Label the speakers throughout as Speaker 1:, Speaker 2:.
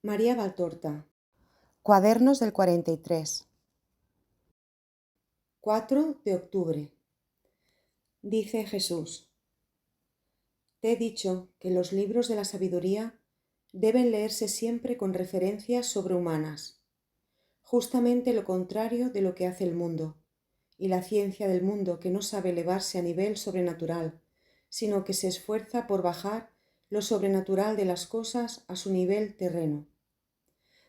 Speaker 1: María Valtorta. Cuadernos del 43. 4 de octubre. Dice Jesús: Te he dicho que los libros de la sabiduría deben leerse siempre con referencias sobrehumanas, justamente lo contrario de lo que hace el mundo, y la ciencia del mundo, que no sabe elevarse a nivel sobrenatural, sino que se esfuerza por bajar lo sobrenatural de las cosas a su nivel terreno.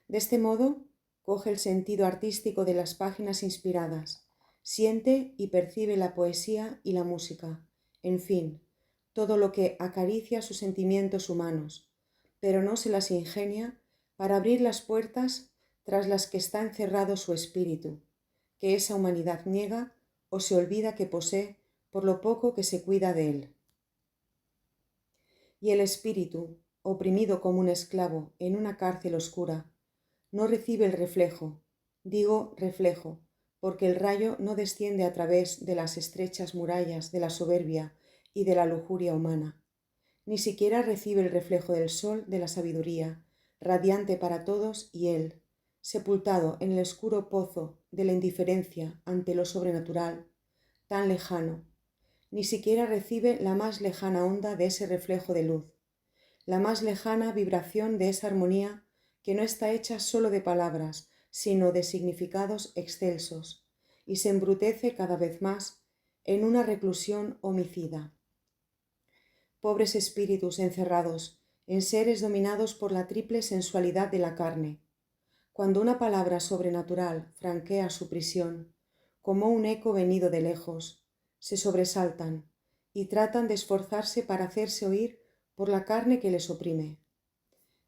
Speaker 1: De este modo, coge el sentido artístico de las páginas inspiradas, siente y percibe la poesía y la música, en fin, todo lo que acaricia sus sentimientos humanos, pero no se las ingenia para abrir las puertas tras las que está encerrado su espíritu, que esa humanidad niega o se olvida que posee por lo poco que se cuida de él. Y el espíritu, oprimido como un esclavo en una cárcel oscura, no recibe el reflejo, digo reflejo, porque el rayo no desciende a través de las estrechas murallas de la soberbia y de la lujuria humana. Ni siquiera recibe el reflejo del sol de la sabiduría, radiante para todos, y él, sepultado en el oscuro pozo de la indiferencia ante lo sobrenatural, tan lejano, ni siquiera recibe la más lejana onda de ese reflejo de luz, la más lejana vibración de esa armonía que no está hecha sólo de palabras, sino de significados excelsos, y se embrutece cada vez más en una reclusión homicida. Pobres espíritus encerrados en seres dominados por la triple sensualidad de la carne. Cuando una palabra sobrenatural franquea su prisión, como un eco venido de lejos, se sobresaltan y tratan de esforzarse para hacerse oír por la carne que les oprime.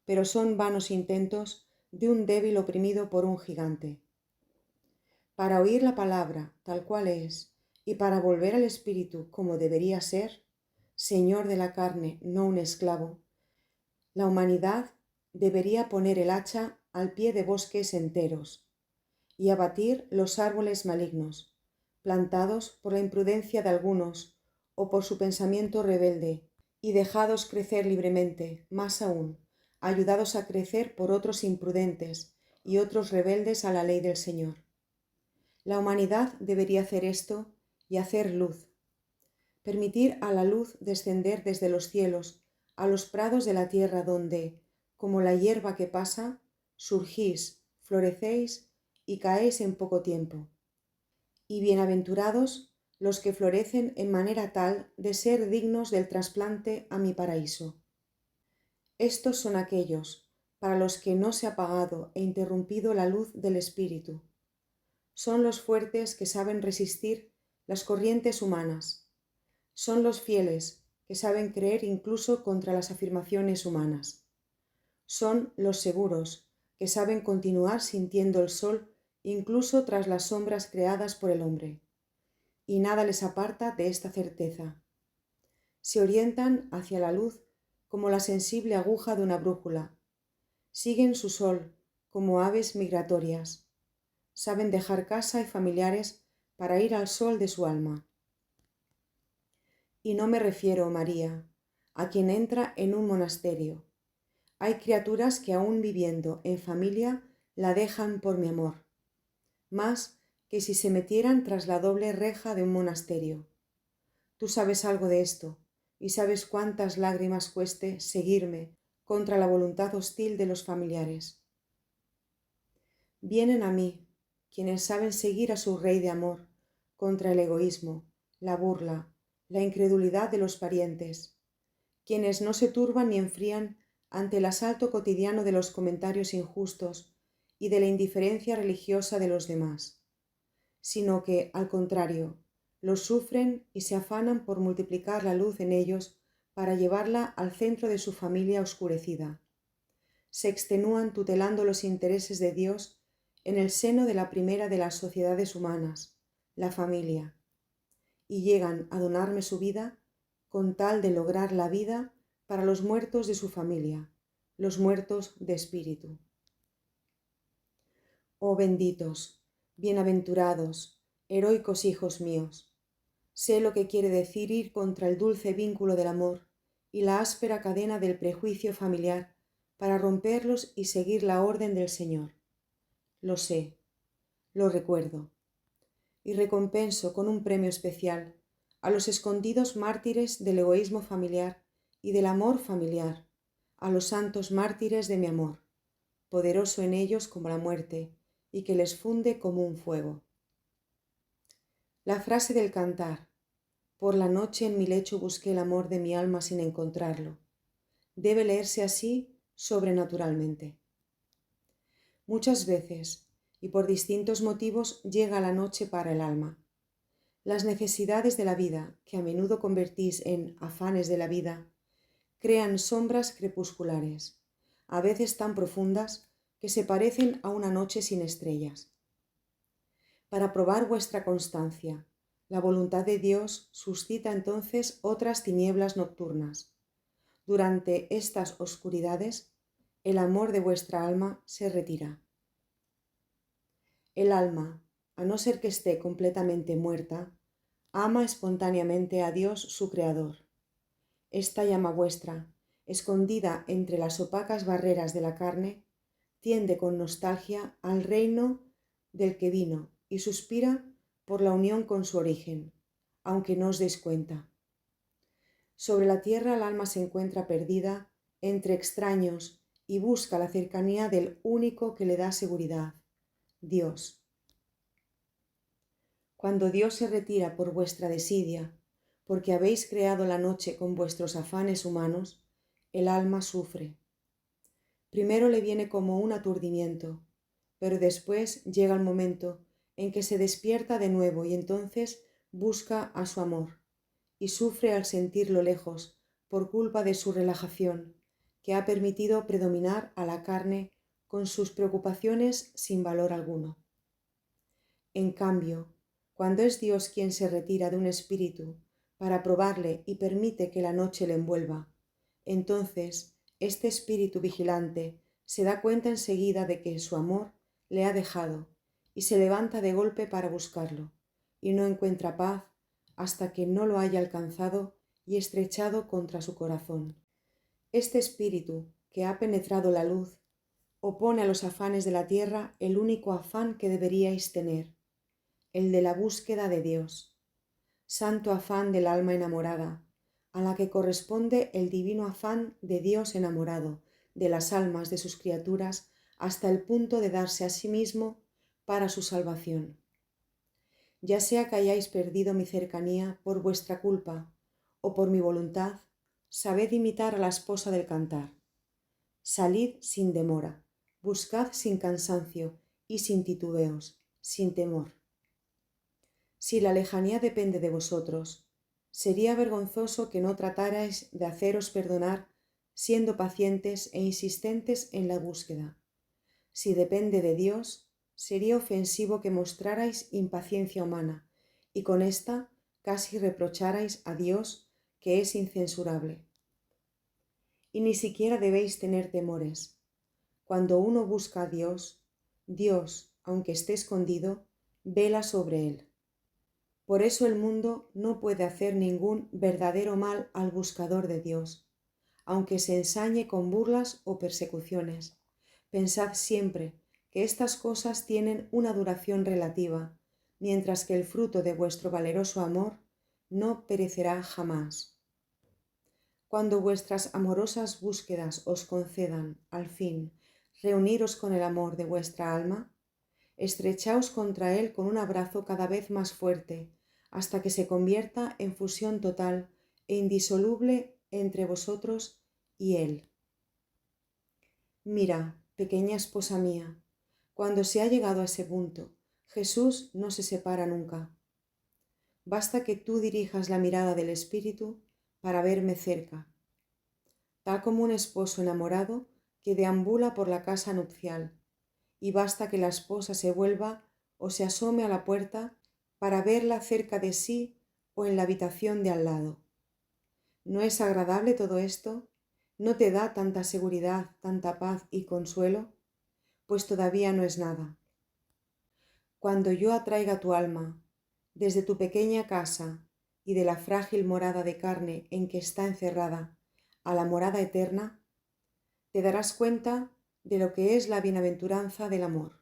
Speaker 1: Pero son vanos intentos de un débil oprimido por un gigante. Para oír la palabra tal cual es y para volver al espíritu como debería ser, señor de la carne, no un esclavo, la humanidad debería poner el hacha al pie de bosques enteros y abatir los árboles malignos, plantados por la imprudencia de algunos o por su pensamiento rebelde, y dejados crecer libremente, más aún, ayudados a crecer por otros imprudentes y otros rebeldes a la ley del Señor. La humanidad debería hacer esto y hacer luz, permitir a la luz descender desde los cielos a los prados de la tierra donde, como la hierba que pasa, surgís, florecéis y caéis en poco tiempo. Y bienaventurados los que florecen en manera tal de ser dignos del trasplante a mi paraíso. Estos son aquellos para los que no se ha apagado e interrumpido la luz del Espíritu. Son los fuertes que saben resistir las corrientes humanas. Son los fieles que saben creer incluso contra las afirmaciones humanas. Son los seguros que saben continuar sintiendo el sol incluso tras las sombras creadas por el hombre. Y nada les aparta de esta certeza. Se orientan hacia la luz como la sensible aguja de una brújula. Siguen su sol como aves migratorias. Saben dejar casa y familiares para ir al sol de su alma. Y no me refiero, María, a quien entra en un monasterio. Hay criaturas que aún viviendo en familia la dejan por mi amor, más que si se metieran tras la doble reja de un monasterio. Tú sabes algo de esto, y sabes cuántas lágrimas cueste seguirme contra la voluntad hostil de los familiares. Vienen a mí, quienes saben seguir a su rey de amor, contra el egoísmo, la burla, la incredulidad de los parientes, quienes no se turban ni enfrían ante el asalto cotidiano de los comentarios injustos y de la indiferencia religiosa de los demás, sino que, al contrario, los sufren y se afanan por multiplicar la luz en ellos para llevarla al centro de su familia oscurecida. Se extenúan tutelando los intereses de Dios en el seno de la primera de las sociedades humanas, la familia, y llegan a donarme su vida con tal de lograr la vida para los muertos de su familia, los muertos de espíritu. Oh benditos, bienaventurados, heroicos hijos míos, sé lo que quiere decir ir contra el dulce vínculo del amor y la áspera cadena del prejuicio familiar para romperlos y seguir la orden del Señor. Lo sé, lo recuerdo, y recompenso con un premio especial a los escondidos mártires del egoísmo familiar y del amor familiar, a los santos mártires de mi amor, poderoso en ellos como la muerte, y que les funde como un fuego. La frase del cantar: por la noche en mi lecho busqué el amor de mi alma sin encontrarlo, debe leerse así sobrenaturalmente. Muchas veces, y por distintos motivos, llega la noche para el alma. Las necesidades de la vida, que a menudo convertís en afanes de la vida, crean sombras crepusculares, a veces tan profundas que se parecen a una noche sin estrellas. Para probar vuestra constancia, la voluntad de Dios suscita entonces otras tinieblas nocturnas. Durante estas oscuridades, el amor de vuestra alma se retira. El alma, a no ser que esté completamente muerta, ama espontáneamente a Dios su Creador. Esta llama vuestra, escondida entre las opacas barreras de la carne, tiende con nostalgia al reino del que vino y suspira por la unión con su origen, aunque no os deis cuenta. Sobre la tierra el alma se encuentra perdida entre extraños y busca la cercanía del único que le da seguridad, Dios. Cuando Dios se retira por vuestra desidia, porque habéis creado la noche con vuestros afanes humanos, el alma sufre. Primero le viene como un aturdimiento, pero después llega el momento en que se despierta de nuevo y entonces busca a su amor, y sufre al sentirlo lejos por culpa de su relajación, que ha permitido predominar a la carne con sus preocupaciones sin valor alguno. En cambio, cuando es Dios quien se retira de un espíritu para probarle y permite que la noche le envuelva, entonces este espíritu vigilante se da cuenta enseguida de que su amor le ha dejado y se levanta de golpe para buscarlo, y no encuentra paz hasta que no lo haya alcanzado y estrechado contra su corazón. Este espíritu, que ha penetrado la luz, opone a los afanes de la tierra el único afán que deberíais tener, el de la búsqueda de Dios, santo afán del alma enamorada, a la que corresponde el divino afán de Dios enamorado de las almas de sus criaturas hasta el punto de darse a sí mismo para su salvación. Ya sea que hayáis perdido mi cercanía por vuestra culpa o por mi voluntad, sabed imitar a la esposa del cantar. Salid sin demora, buscad sin cansancio y sin titubeos, sin temor. Si la lejanía depende de vosotros, sería vergonzoso que no tratarais de haceros perdonar siendo pacientes e insistentes en la búsqueda. Si depende de Dios, sería ofensivo que mostrarais impaciencia humana y con ésta casi reprocharais a Dios, que es incensurable. Y ni siquiera debéis tener temores. Cuando uno busca a Dios, Dios, aunque esté escondido, vela sobre él. Por eso el mundo no puede hacer ningún verdadero mal al buscador de Dios, aunque se ensañe con burlas o persecuciones. Pensad siempre que estas cosas tienen una duración relativa, mientras que el fruto de vuestro valeroso amor no perecerá jamás. Cuando vuestras amorosas búsquedas os concedan, al fin, reuniros con el amor de vuestra alma, estrechaos contra él con un abrazo cada vez más fuerte, hasta que se convierta en fusión total e indisoluble entre vosotros y él. Mira, pequeña esposa mía, cuando se ha llegado a ese punto, Jesús no se separa nunca. Basta que tú dirijas la mirada del Espíritu para verme cerca, tal como un esposo enamorado que deambula por la casa nupcial, y basta que la esposa se vuelva o se asome a la puerta para verla cerca de sí o en la habitación de al lado. ¿No es agradable todo esto? ¿No te da tanta seguridad, tanta paz y consuelo? Pues todavía no es nada. Cuando yo atraiga tu alma desde tu pequeña casa y de la frágil morada de carne en que está encerrada a la morada eterna, te darás cuenta de lo que es la bienaventuranza del amor.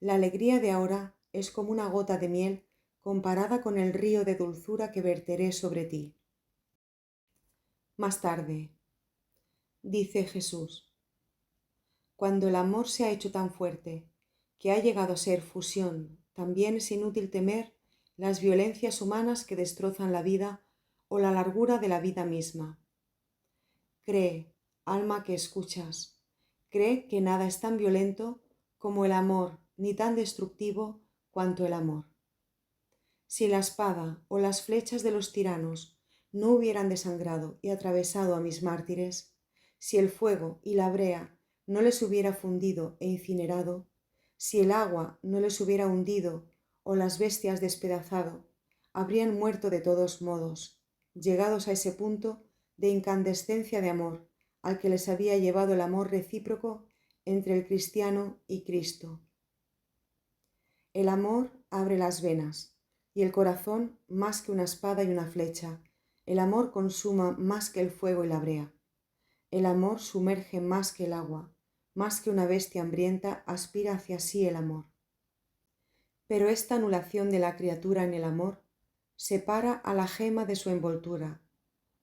Speaker 1: La alegría de ahora es como una gota de miel comparada con el río de dulzura que verteré sobre ti. Más tarde, dice Jesús, cuando el amor se ha hecho tan fuerte que ha llegado a ser fusión, también es inútil temer las violencias humanas que destrozan la vida o la largura de la vida misma. Cree, alma que escuchas, cree que nada es tan violento como el amor, ni tan destructivo cuanto el amor. Si la espada o las flechas de los tiranos no hubieran desangrado y atravesado a mis mártires, si el fuego y la brea no les hubiera fundido e incinerado, si el agua no les hubiera hundido o las bestias despedazado, habrían muerto de todos modos, llegados a ese punto de incandescencia de amor al que les había llevado el amor recíproco entre el cristiano y Cristo. El amor abre las venas, y el corazón más que una espada y una flecha. El amor consuma más que el fuego y la brea. El amor sumerge más que el agua, más que una bestia hambrienta aspira hacia sí el amor. Pero esta anulación de la criatura en el amor separa a la gema de su envoltura,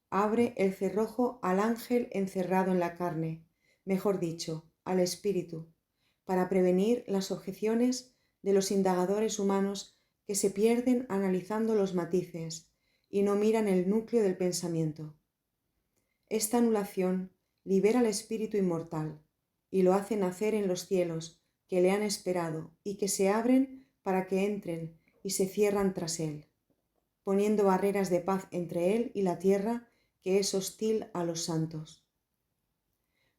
Speaker 1: abre el cerrojo al ángel encerrado en la carne, mejor dicho, al espíritu, para prevenir las objeciones de los indagadores humanos que se pierden analizando los matices y no miran el núcleo del pensamiento. Esta anulación libera al espíritu inmortal y lo hace nacer en los cielos que le han esperado y que se abren para que entren y se cierran tras él, poniendo barreras de paz entre él y la tierra que es hostil a los santos.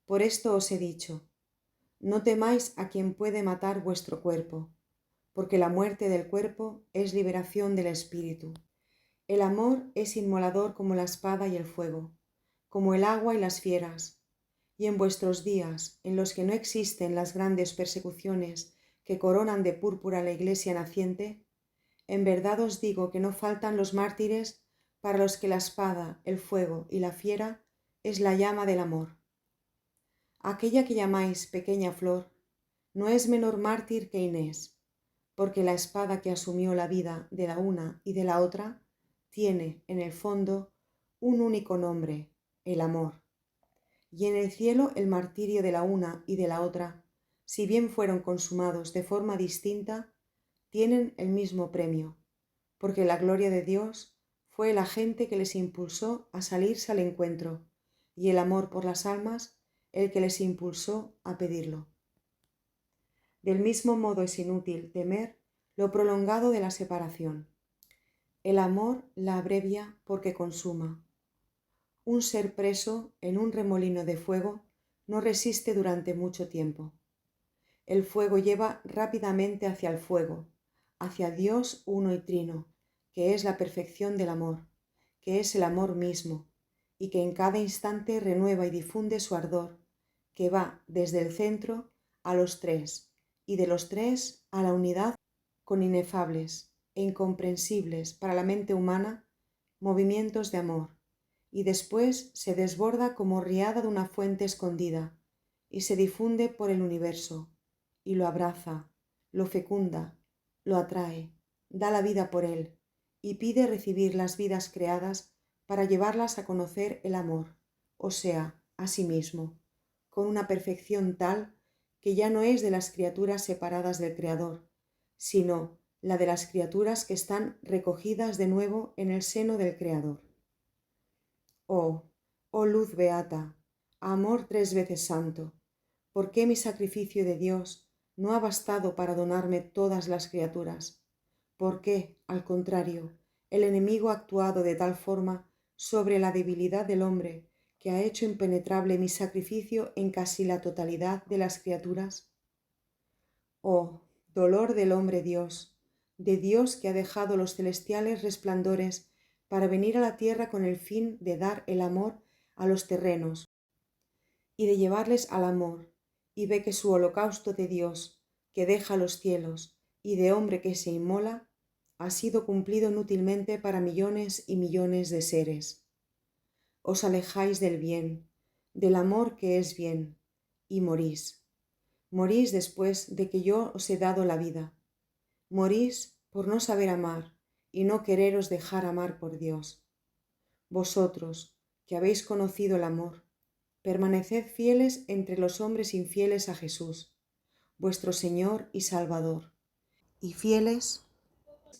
Speaker 1: Por esto os he dicho, no temáis a quien puede matar vuestro cuerpo, porque la muerte del cuerpo es liberación del espíritu. El amor es inmolador como la espada y el fuego, como el agua y las fieras. Y en vuestros días, en los que no existen las grandes persecuciones que coronan de púrpura la iglesia naciente, en verdad os digo que no faltan los mártires para los que la espada, el fuego y la fiera es la llama del amor. Aquella que llamáis pequeña flor no es menor mártir que Inés, porque la espada que asumió la vida de la una y de la otra tiene, en el fondo, un único nombre, el amor. Y en el cielo el martirio de la una y de la otra, si bien fueron consumados de forma distinta, tienen el mismo premio, porque la gloria de Dios fue el agente que les impulsó a salirse al encuentro, y el amor por las almas el que les impulsó a pedirlo. Del mismo modo es inútil temer lo prolongado de la separación. El amor la abrevia porque consuma. Un ser preso en un remolino de fuego no resiste durante mucho tiempo. El fuego lleva rápidamente hacia el fuego, hacia Dios uno y trino, que es la perfección del amor, que es el amor mismo, y que en cada instante renueva y difunde su ardor, que va desde el centro a los tres, y de los tres a la unidad, con inefables e incomprensibles para la mente humana movimientos de amor, y después se desborda como riada de una fuente escondida, y se difunde por el universo, y lo abraza, lo fecunda, lo atrae, da la vida por él, y pide recibir las vidas creadas para llevarlas a conocer el amor, o sea, a sí mismo, con una perfección tal que ya no es de las criaturas separadas del Creador, sino la de las criaturas que están recogidas de nuevo en el seno del Creador. Oh luz beata, amor tres veces santo, ¿por qué mi sacrificio de Dios no ha bastado para donarme todas las criaturas? ¿Por qué, al contrario, el enemigo ha actuado de tal forma sobre la debilidad del hombre que ha hecho impenetrable mi sacrificio en casi la totalidad de las criaturas? Oh, dolor del hombre Dios, de Dios que ha dejado los celestiales resplandores para venir a la tierra con el fin de dar el amor a los terrenos y de llevarles al amor, y ve que su holocausto de Dios, que deja los cielos, y de hombre que se inmola, ha sido cumplido inútilmente para millones y millones de seres. Os alejáis del bien, del amor que es bien, y morís. Morís después de que yo os he dado la vida. Morís por no saber amar y no quereros dejar amar por Dios. Vosotros, que habéis conocido el amor, permaneced fieles entre los hombres infieles a Jesús, vuestro Señor y Salvador, y fieles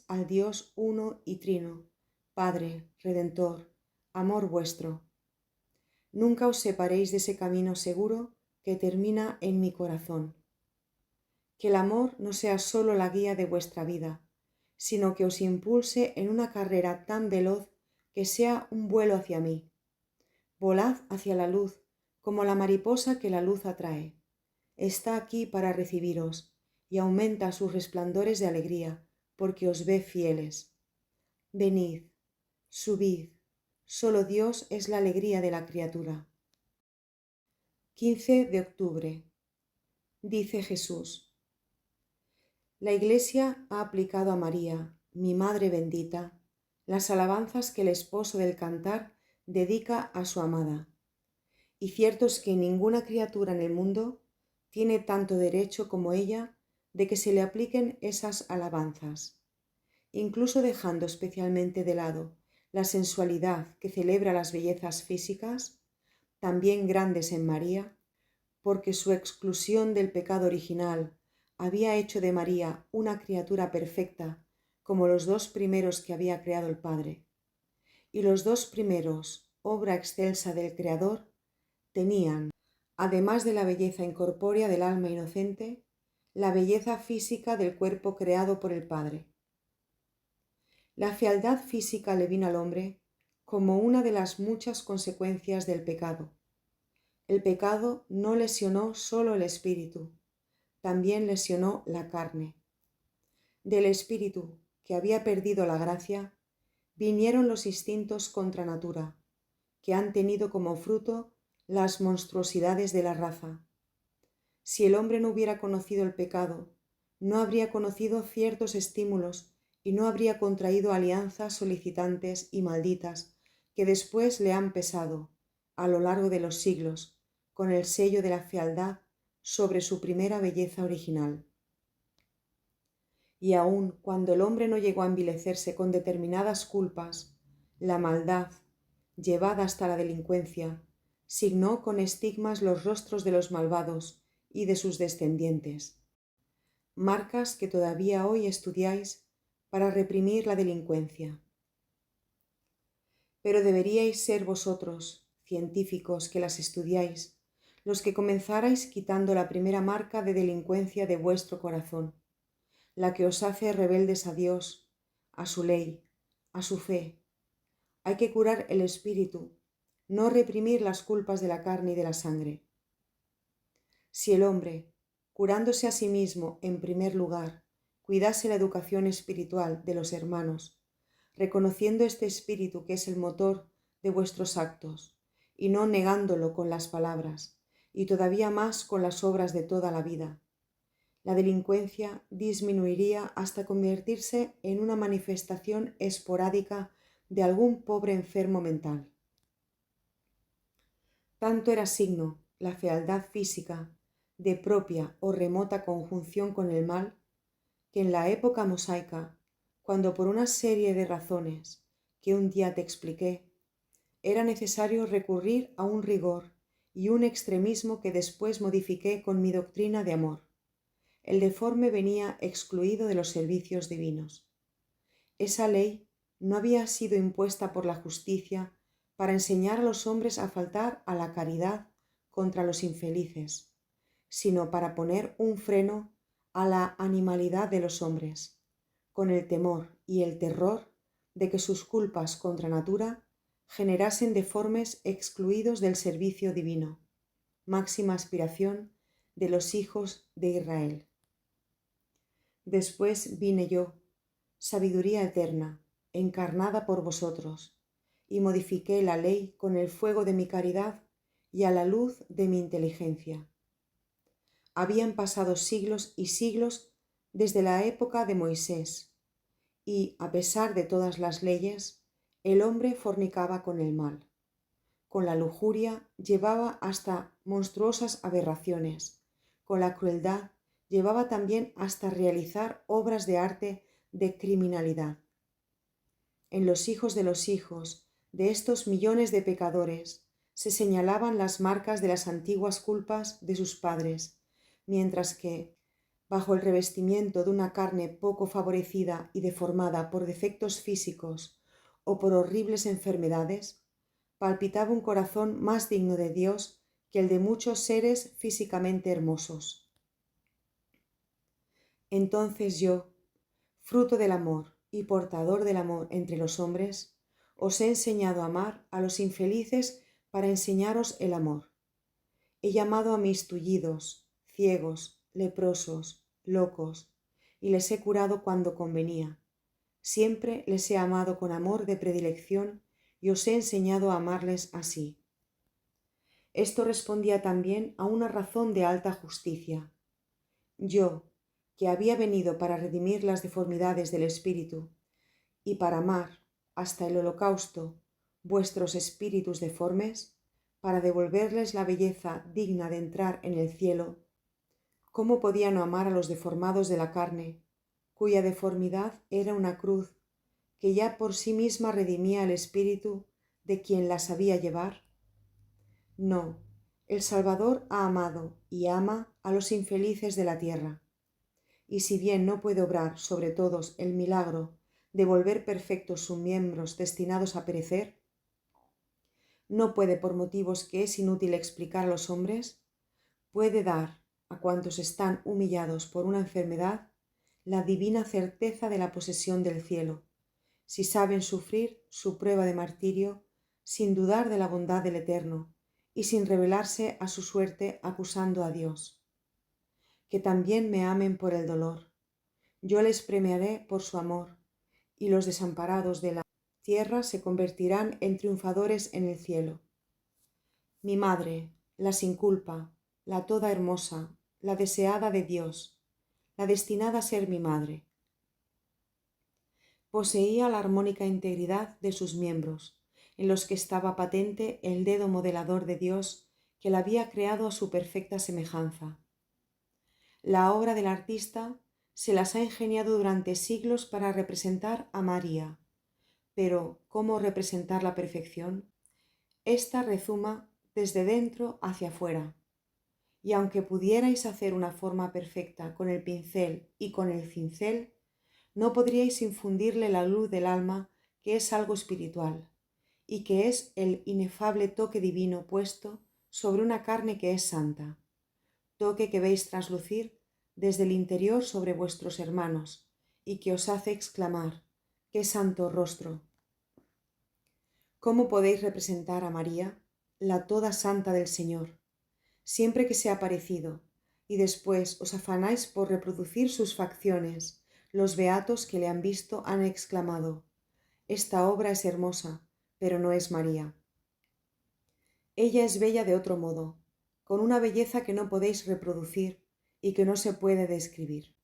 Speaker 1: al Dios uno y trino, Padre, Redentor, amor vuestro. Nunca os separéis de ese camino seguro que termina en mi corazón. Que el amor no sea solo la guía de vuestra vida, sino que os impulse en una carrera tan veloz que sea un vuelo hacia mí. Volad hacia la luz, como la mariposa que la luz atrae. Está aquí para recibiros, y aumenta sus resplandores de alegría, porque os ve fieles. Venid, subid, solo Dios es la alegría de la criatura. 15 de octubre. Dice Jesús: la Iglesia ha aplicado a María, mi Madre bendita, las alabanzas que el esposo del cantar dedica a su amada. Y cierto es que ninguna criatura en el mundo tiene tanto derecho como ella de que se le apliquen esas alabanzas, incluso dejando especialmente de lado la sensualidad que celebra las bellezas físicas, también grandes en María, porque su exclusión del pecado original había hecho de María una criatura perfecta como los dos primeros que había creado el Padre. Y los dos primeros, obra excelsa del Creador, tenían, además de la belleza incorpórea del alma inocente, la belleza física del cuerpo creado por el Padre. La fealdad física le vino al hombre como una de las muchas consecuencias del pecado. El pecado no lesionó solo el espíritu, también lesionó la carne. Del espíritu, que había perdido la gracia, vinieron los instintos contra natura, que han tenido como fruto las monstruosidades de la raza. Si el hombre no hubiera conocido el pecado, no habría conocido ciertos estímulos y no habría contraído alianzas solicitantes y malditas que después le han pesado, a lo largo de los siglos, con el sello de la fealdad sobre su primera belleza original. Y aun cuando el hombre no llegó a envilecerse con determinadas culpas, la maldad, llevada hasta la delincuencia, signó con estigmas los rostros de los malvados y de sus descendientes, marcas que todavía hoy estudiáis para reprimir la delincuencia. Pero deberíais ser vosotros, científicos que las estudiáis, los que comenzarais quitando la primera marca de delincuencia de vuestro corazón, la que os hace rebeldes a Dios, a su ley, a su fe. Hay que curar el espíritu, no reprimir las culpas de la carne y de la sangre. Si el hombre, curándose a sí mismo en primer lugar, cuidase la educación espiritual de los hermanos, reconociendo este espíritu que es el motor de vuestros actos, y no negándolo con las palabras, y todavía más con las obras de toda la vida, la delincuencia disminuiría hasta convertirse en una manifestación esporádica de algún pobre enfermo mental. Tanto era signo la fealdad física de propia o remota conjunción con el mal, que en la época mosaica, cuando por una serie de razones que un día te expliqué, era necesario recurrir a un rigor y un extremismo que después modifiqué con mi doctrina de amor, el deforme venía excluido de los servicios divinos. Esa ley no había sido impuesta por la justicia para enseñar a los hombres a faltar a la caridad contra los infelices, sino para poner un freno a la animalidad de los hombres, con el temor y el terror de que sus culpas contra natura generasen deformes excluidos del servicio divino, máxima aspiración de los hijos de Israel. Después vine yo, sabiduría eterna, encarnada por vosotros, y modifiqué la ley con el fuego de mi caridad y a la luz de mi inteligencia. Habían pasado siglos y siglos desde la época de Moisés, y, a pesar de todas las leyes, el hombre fornicaba con el mal. Con la lujuria llevaba hasta monstruosas aberraciones. Con la crueldad llevaba también hasta realizar obras de arte de criminalidad. En los hijos de estos millones de pecadores, se señalaban las marcas de las antiguas culpas de sus padres, mientras que, bajo el revestimiento de una carne poco favorecida y deformada por defectos físicos o por horribles enfermedades, palpitaba un corazón más digno de Dios que el de muchos seres físicamente hermosos. Entonces yo, fruto del amor y portador del amor entre los hombres, os he enseñado a amar a los infelices para enseñaros el amor. He llamado a mis tullidos, ciegos, leprosos, locos, y les he curado cuando convenía. Siempre les he amado con amor de predilección y os he enseñado a amarles así. Esto respondía también a una razón de alta justicia. Yo, que había venido para redimir las deformidades del espíritu y para amar hasta el holocausto vuestros espíritus deformes, para devolverles la belleza digna de entrar en el cielo, ¿cómo podía no amar a los deformados de la carne, cuya deformidad era una cruz que ya por sí misma redimía el espíritu de quien la sabía llevar? No, el Salvador ha amado y ama a los infelices de la tierra, y si bien no puede obrar sobre todos el milagro de volver perfectos sus miembros destinados a perecer, no puede, por motivos que es inútil explicar a los hombres, puede dar a cuantos están humillados por una enfermedad la divina certeza de la posesión del cielo, si saben sufrir su prueba de martirio sin dudar de la bondad del Eterno y sin rebelarse a su suerte acusando a Dios. Que también me amen por el dolor. Yo les premiaré por su amor, y los desamparados de la tierra se convertirán en triunfadores en el cielo. Mi madre, la sin culpa, la toda hermosa, la deseada de Dios, la destinada a ser mi madre, poseía la armónica integridad de sus miembros, en los que estaba patente el dedo modelador de Dios que la había creado a su perfecta semejanza. La obra del artista se las ha ingeniado durante siglos para representar a María, pero ¿cómo representar la perfección? Esta rezuma desde dentro hacia afuera, y aunque pudierais hacer una forma perfecta con el pincel y con el cincel, no podríais infundirle la luz del alma, que es algo espiritual, y que es el inefable toque divino puesto sobre una carne que es santa, toque que veis traslucir desde el interior sobre vuestros hermanos, y que os hace exclamar: ¡qué santo rostro! ¿Cómo podéis representar a María, la toda santa del Señor, siempre que se ha aparecido, y después os afanáis por reproducir sus facciones? Los beatos que le han visto han exclamado: esta obra es hermosa, pero no es María. Ella es bella de otro modo, con una belleza que no podéis reproducir y que no se puede describir.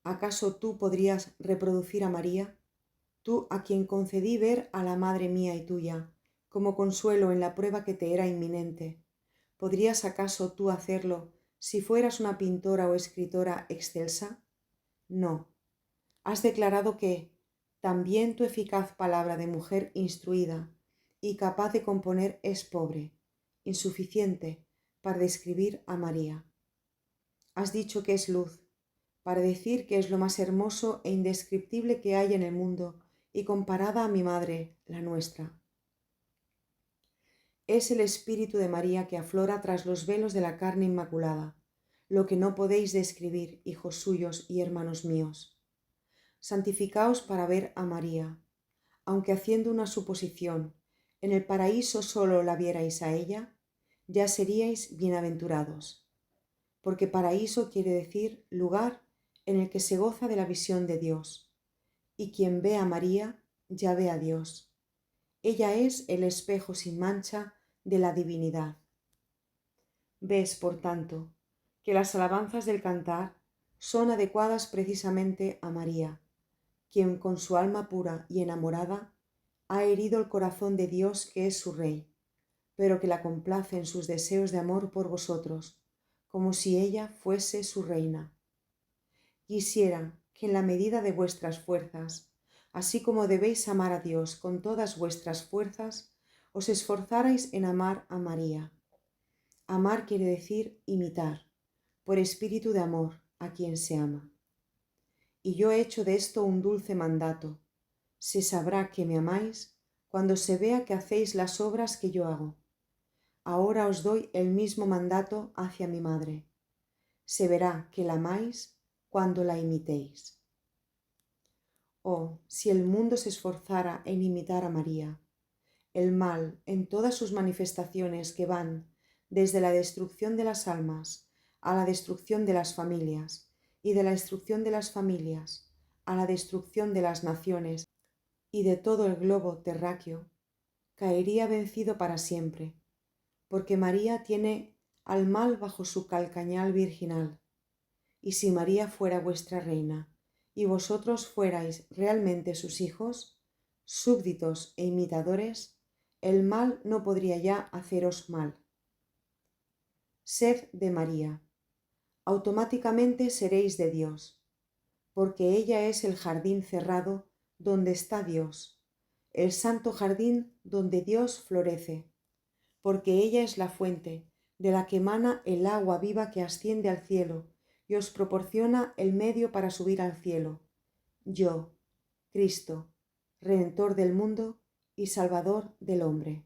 Speaker 1: ¿Acaso tú podrías reproducir a María? Tú, a quien concedí ver a la madre mía y tuya, como consuelo en la prueba que te era inminente. ¿Podrías acaso tú hacerlo si fueras una pintora o escritora excelsa? No. Has declarado que también tu eficaz palabra de mujer instruida y capaz de componer es pobre, insuficiente para describir a María. Has dicho que es luz, para decir que es lo más hermoso e indescriptible que hay en el mundo, y comparada a mi madre, la nuestra. Es el espíritu de María que aflora tras los velos de la carne inmaculada, lo que no podéis describir, hijos suyos y hermanos míos. Santificaos para ver a María, aunque haciendo una suposición, en el paraíso solo la vierais a ella, ya seríais bienaventurados, porque paraíso quiere decir lugar en el que se goza de la visión de Dios, y quien ve a María ya ve a Dios. Ella es el espejo sin mancha de la divinidad. Ves, por tanto, que las alabanzas del cantar son adecuadas precisamente a María, quien con su alma pura y enamorada ha herido el corazón de Dios, que es su Rey, pero que la complace en sus deseos de amor por vosotros, como si ella fuese su reina. Quisiera que en la medida de vuestras fuerzas, así como debéis amar a Dios con todas vuestras fuerzas, os esforzarais en amar a María. Amar quiere decir imitar, por espíritu de amor, a quien se ama. Y yo he hecho de esto un dulce mandato. Se sabrá que me amáis cuando se vea que hacéis las obras que yo hago. Ahora os doy el mismo mandato hacia mi madre. Se verá que la amáis cuando la imitéis. Oh, si el mundo se esforzara en imitar a María, el mal en todas sus manifestaciones que van desde la destrucción de las almas a la destrucción de las familias y de la destrucción de las familias a la destrucción de las naciones y de todo el globo terráqueo, caería vencido para siempre, porque María tiene al mal bajo su calcañal virginal. Y si María fuera vuestra reina, y vosotros fuerais realmente sus hijos, súbditos e imitadores, el mal no podría ya haceros mal. Sed de María. Automáticamente seréis de Dios, porque ella es el jardín cerrado donde está Dios, el santo jardín donde Dios florece, porque ella es la fuente de la que emana el agua viva que asciende al cielo y os proporciona el medio para subir al cielo. Yo, Cristo, Redentor del mundo y Salvador del hombre.